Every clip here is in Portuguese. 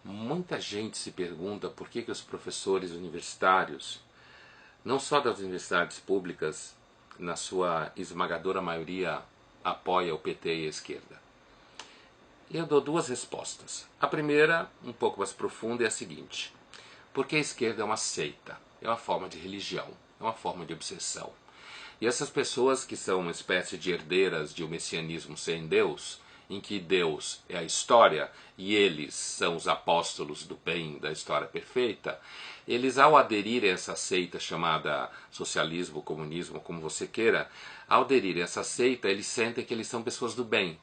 Muita gente se pergunta por que os professores universitários, não só das universidades públicas, na sua esmagadora maioria, apoia o PT e a esquerda. E eu dou duas respostas. A primeira, um pouco mais profunda, é a seguinte: porque a esquerda é uma seita, é uma forma de religião, é uma forma de obsessão. E essas pessoas que são uma espécie de herdeiras de um messianismo sem Deus, em que Deus é a história e eles são os apóstolos do bem da história perfeita, eles, ao aderirem a essa seita chamada socialismo, comunismo, como você queira, ao aderirem a essa seita, eles sentem que eles são pessoas do bem.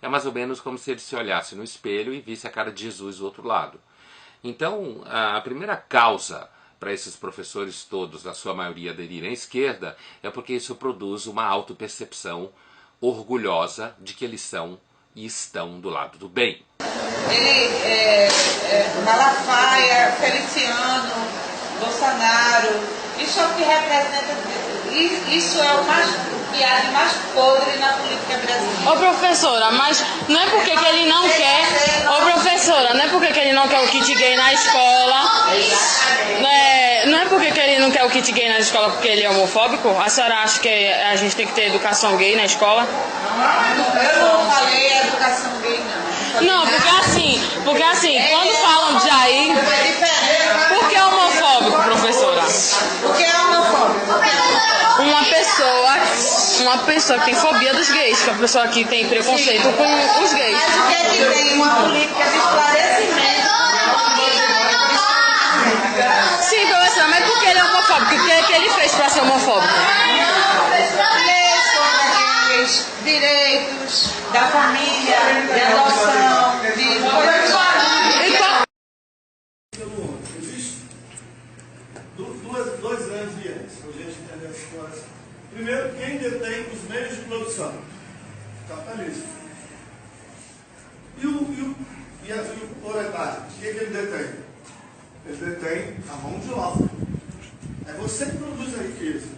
É mais ou menos como se eles se olhassem no espelho e vissem a cara de Jesus do outro lado. Então, a primeira causa para esses professores todos, na sua maioria, aderirem à esquerda, é porque isso produz uma autopercepção orgulhosa de que eles são e estão do lado do bem. Malafaia, Feliciano, Bolsonaro, isso é o que representa, isso é o que há de mais podre na política brasileira. Ô professora, mas não é porque que ele não quer, não é porque que ele não quer o kit gay na escola, não é porque que ele não quer o kit gay na escola porque ele é homofóbico? A senhora acha que a gente tem que ter educação gay na escola? Eu não falei educação gay, não. Não, porque assim, quando falam de Jair, por que homofóbico, professora? Porque é homofóbico. Uma pessoa que tem fobia dos gays, que é uma pessoa que tem preconceito com os gays. Mas o que é que tem uma política de esclarecimento? Sim, professora, mas por que ele é homofóbico? O que é que ele fez para ser homofóbico? Leis, direitos da família, de adoção, de Existe dois grandes viés para a gente entender essa situação. Primeiro, quem detém os meios de produção? O capitalismo. E o proletário? O que ele detém? Ele detém a mão de obra. É você que produz a riqueza.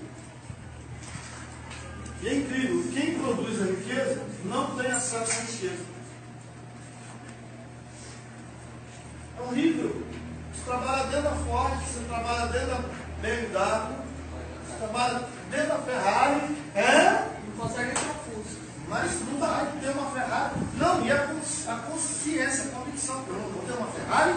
E é incrível, quem produz a riqueza não tem acesso à riqueza. É horrível. Você trabalha dentro da Ford, você trabalha dentro da BMW, você trabalha dentro da Ferrari, Não consegue ter um Fusca. mas não vai ter uma Ferrari. Não, e a consciência, a convicção, eu não vou ter uma Ferrari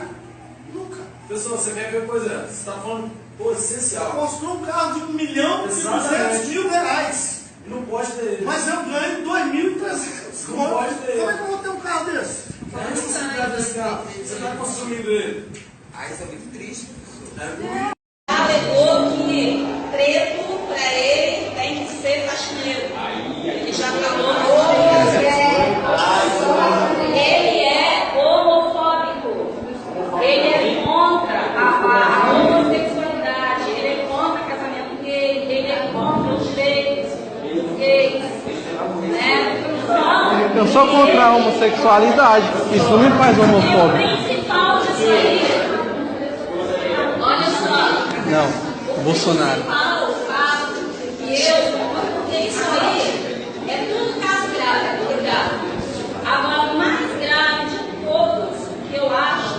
nunca. Pessoal, você quer ver coisa? Você está falando o essencial. Eu construo um carro de R$1.200.000. E não pode ter. Mas eu ganho 2.300. Não pode ter. Como é que eu vou ter um carro desse? Antes de você comprar desse carro, você está consumindo ele. Ai, isso é muito triste. Alegou que preto para ele tem que ser faxineiro. Ele já falou. Ele é homofóbico. Ele é contra a homossexualidade. Ele é contra casamento gay. Ele é contra os direitos gays. Né? Então, eu sou contra a homossexualidade. Isso não me faz homofóbico. o principal disso aí. Olha só. Não, Bolsonaro. Porque isso aí é tudo caso grave, tudo grave. Agora, o mais grave de todos, que eu acho,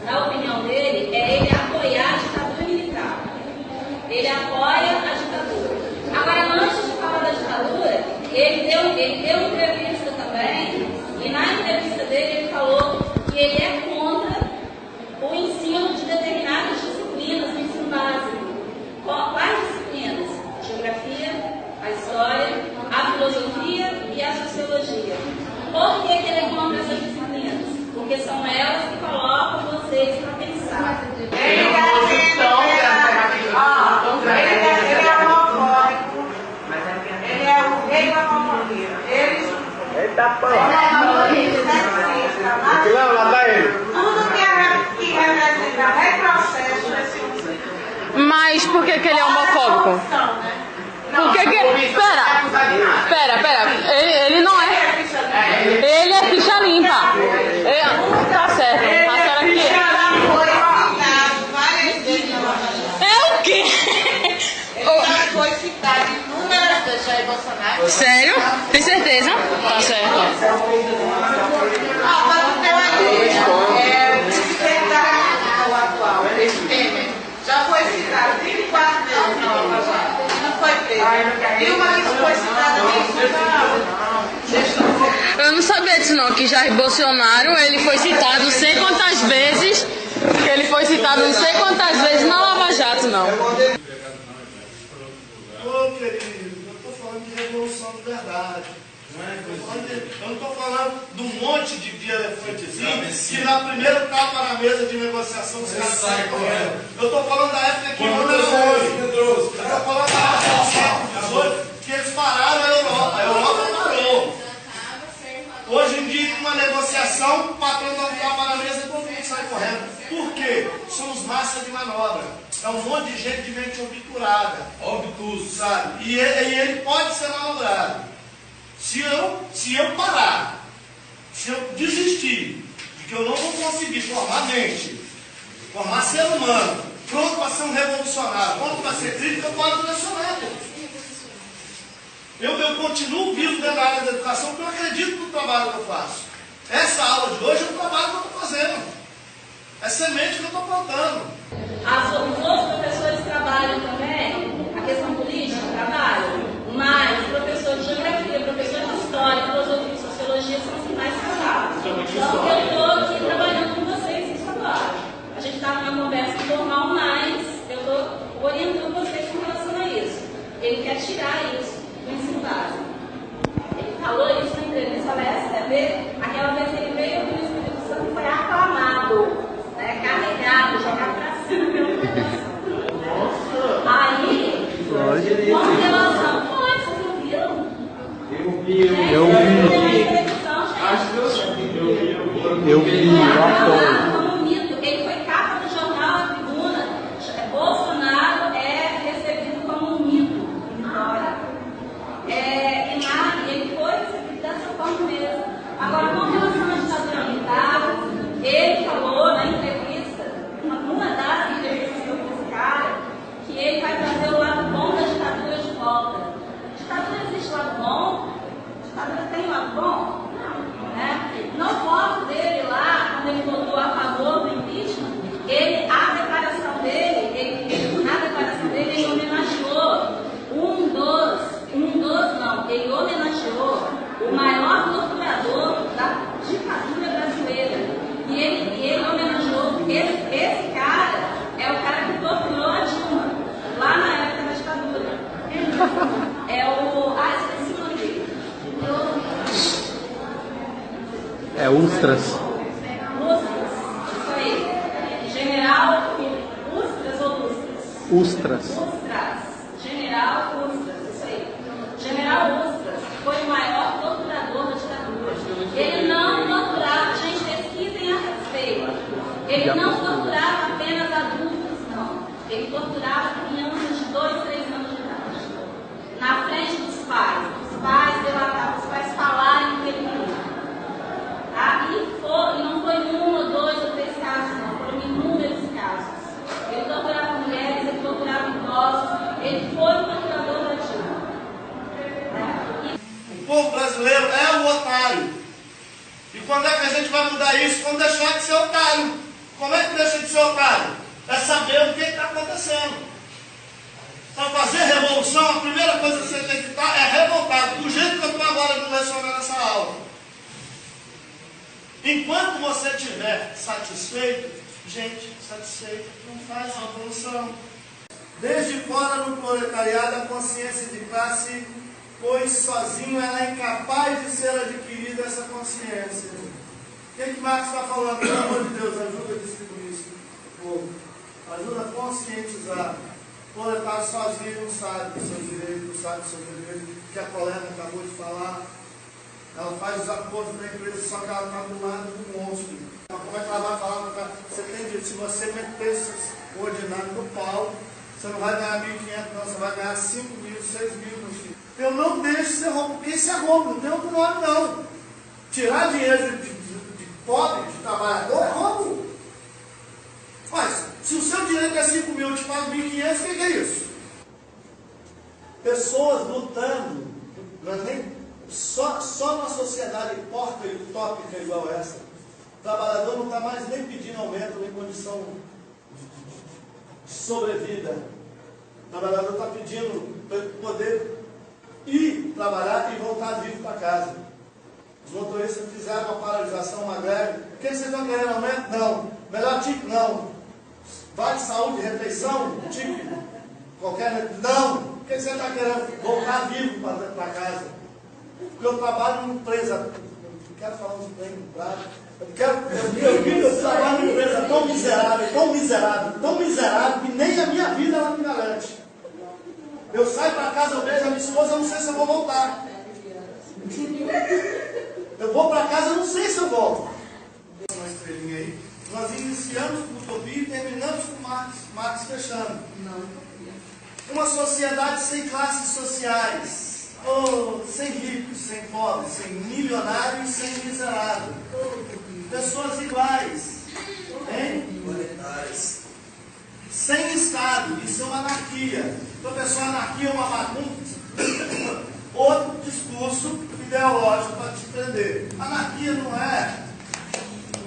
na opinião dele, é ele apoiar a ditadura militar. Ele apoia a ditadura. Agora, antes de falar da ditadura, ele deu entrevista também, e na entrevista dele ele falou que ele é contra o ensino de determinadas disciplinas no ensino básico. Quais disciplinas? Geografia, a história, a filosofia e a sociologia. Por que ele é contra essas disciplinas? Porque são elas que colocam vocês para pensar. Ele é homofóbico. Ele é o rei da homofobia. Ele tá falando. Não, lá tá ele. Tudo que representa retrocesso nesse mundo. Mas por que que ele é homofóbico? Por que que... Pera. Ele não é... Ele é ficha limpa. Tá certo. A senhora aqui... É o quê? Ele já foi citado inúmeras vezes Jair Bolsonaro. Sério? Tem certeza? Tá certo. Mas não tem uma ideia. que Jair Bolsonaro, ele foi citado não sei quantas vezes, na Lava Jato, não. Ô, querido, eu estou falando de revolução de verdade. Eu não estou falando de um monte de elefantezinho que na primeira tapa na mesa de negociação os caras saem correndo. Eu estou falando da época que não era hoje. Eu estou falando da época do século XVIII, que eles pararam a Europa. A Europa parou. Hoje em dia, uma negociação, o patrão dá um tapa na mesa e todo mundo sai correndo. Por quê? Somos massa de manobra. É um monte de gente de mente obturada. Obtuso, sabe? E ele pode ser manobrado. Se eu parar, se eu desistir de que eu não vou conseguir formar mente, formar ser humano, pronto para ser um revolucionário, pronto para ser crítico, eu posso direcionar. Eu continuo vivo dentro da área da educação porque eu acredito no trabalho que eu faço. Essa aula de hoje é o trabalho que eu estou fazendo. É semente que eu estou plantando. Os outros professores trabalham também, a questão política, trabalham, mas professor de geografia, professor de história, filosofia e sociologia são os que mais trabalham. Então eu estou aqui trabalhando com vocês nesse trabalho. A gente está numa conversa informal, mas eu estou orientando vocês com relação a isso. Ele quer tirar isso do ensino básico. Ele falou isso na entrevista da STV, aquela vez que ele veio aqui no Espírito Santo e foi aclamado, né, carregado, jogado para cima pela educação. Aí, com relação, vocês ouviram? Eu vi, como mito. Ele foi capa do jornal A Tribuna. Bolsonaro é recebido como um mito em Vitória. Ele foi recebido dessa forma mesmo. Agora, com relação à ditadura militar, ele falou na entrevista, numa das entrevistas que eu fiz esse cara, que ele vai trazer o lado bom da ditadura de volta. Ditadura existe lado bom? Ditadura tem lado bom? Não, né? No voto dele lá, quando ele votou a favor do impeachment, na declaração dele, ele homenageou ele homenageou o maior torturador da ditadura brasileira. E ele homenageou, esse cara é o cara que torturou a Dilma, lá na época da ditadura. Esqueci o nome dele. É Ustras. Isso aí. General Ustras ou Lustras? Ustras. General Ustras, isso aí. General Ustras foi o maior torturador da ditadura. Ele não torturava, gente, pesquisem a respeito. Ele não torturava apenas adultos, não. Ele torturava crianças de 2, 3 anos de idade. Na frente dos pais. Os pais relatavam, os pais falarem o que ele queria. Tá? E não foi 1, 2 ou 3 casos, não. Foram inúmeros casos. Ele torturava mulheres, ele torturava idosos. Ele foi o torturador da Dilma. O povo brasileiro é o otário. E quando é que a gente vai mudar isso? Quando deixar de ser otário. Como é que deixa de ser otário? É saber o que está acontecendo. Para fazer revolução, a primeira coisa que você tem que estar é revoltado. Do jeito que eu estou agora no lecionando nessa aula. Enquanto você estiver satisfeito, gente, satisfeito não faz revolução. Desde fora no proletariado, a consciência de classe, pois sozinho ela é incapaz de ser adquirida essa consciência. O que Marx está falando? Pelo amor de Deus, ajuda a distribuir isso para o povo. Ajuda a conscientizar. O proletário sozinho não sabe dos seus direitos, não sabe dos seus deveres, que a Colena acabou de falar. Ela faz os acordos da empresa, só que ela está do lado do monstro. Como é que ela vai falar para você? Tem dito, se você meter o ordinário no pau, você não vai ganhar 1.500, não, você vai ganhar 5.000, 6.000, meu filho. Eu não deixo ser roubo, porque isso é roubo, não tem outro nome, não. Tirar dinheiro de pobre, de trabalhador, é roubo. Mas, se o seu direito é 5.000, eu te pago 1.500, o que é isso? Pessoas lutando, só numa sociedade porca e utópica igual essa, o trabalhador não está mais nem pedindo aumento, nem condição de sobrevida. O trabalhador está pedindo para poder ir trabalhar e voltar vivo para casa. Os motoristas fizeram uma paralisação, uma greve. O que vocês estão querendo? Aumento? Não. Melhor TIC? Não. Vale saúde, refeição? TIC? Qualquer... Não. O que você está querendo? Voltar vivo para casa. Porque eu trabalho numa empresa... Não quero falar uns bem prazo. Eu trabalho numa empresa tão miserável, que nem a minha vida ela me garante. Eu saio para casa, eu vejo a minha esposa, eu não sei se eu vou voltar. Eu vou para casa, eu não sei se eu volto. Uma estrelinha aí. Nós iniciamos com Utopia e terminamos com Marx fechando. Uma sociedade sem classes sociais. Sem ricos, sem pobres, sem milionários e sem miserável. Pessoas iguais. Sem Estado. Isso é uma anarquia. Professor, anarquia é uma bagunça. Outro discurso ideológico para te prender. Anarquia não é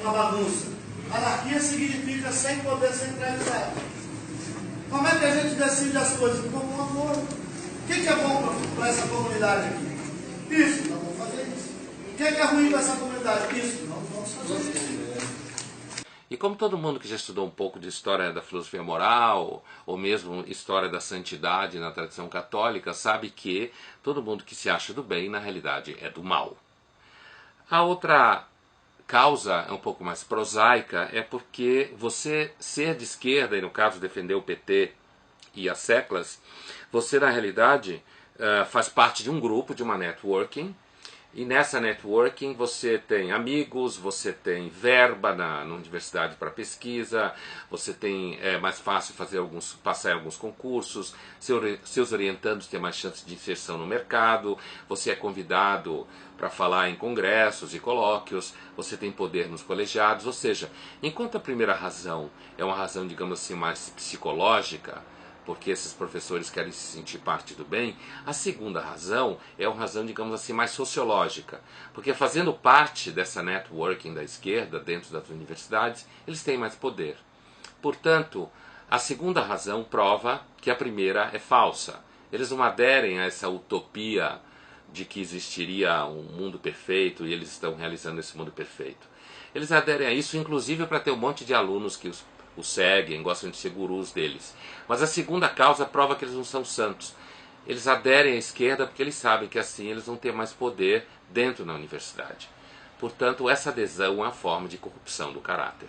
uma bagunça. Anarquia significa sem poder centralizado. Como é que a gente decide as coisas? Com um acordo. O que é bom para essa comunidade aqui? Isso, nós vamos fazer isso. O que é ruim para essa comunidade? Isso, nós vamos fazer isso. E como todo mundo que já estudou um pouco de história da filosofia moral, ou mesmo história da santidade na tradição católica, sabe que todo mundo que se acha do bem, na realidade, é do mal. A outra causa é um pouco mais prosaica, é porque você ser de esquerda, e no caso defender o PT e as seclas, você na realidade faz parte de um grupo, de uma networking, e nessa networking você tem amigos, você tem verba na universidade para pesquisa, você tem, é mais fácil passar em alguns concursos, seus orientandos têm mais chance de inserção no mercado, você é convidado para falar em congressos e colóquios, você tem poder nos colegiados, ou seja, enquanto a primeira razão é uma razão, digamos assim, mais psicológica, porque esses professores querem se sentir parte do bem, a segunda razão é uma razão, digamos assim, mais sociológica, porque fazendo parte dessa networking da esquerda dentro das universidades, eles têm mais poder. Portanto, a segunda razão prova que a primeira é falsa. Eles não aderem a essa utopia de que existiria um mundo perfeito e eles estão realizando esse mundo perfeito. Eles aderem a isso, inclusive, para ter um monte de alunos que os seguem, gostam de ser gurus deles. Mas a segunda causa prova que eles não são santos. Eles aderem à esquerda porque eles sabem que assim eles vão ter mais poder dentro da universidade. Portanto, essa adesão é uma forma de corrupção do caráter.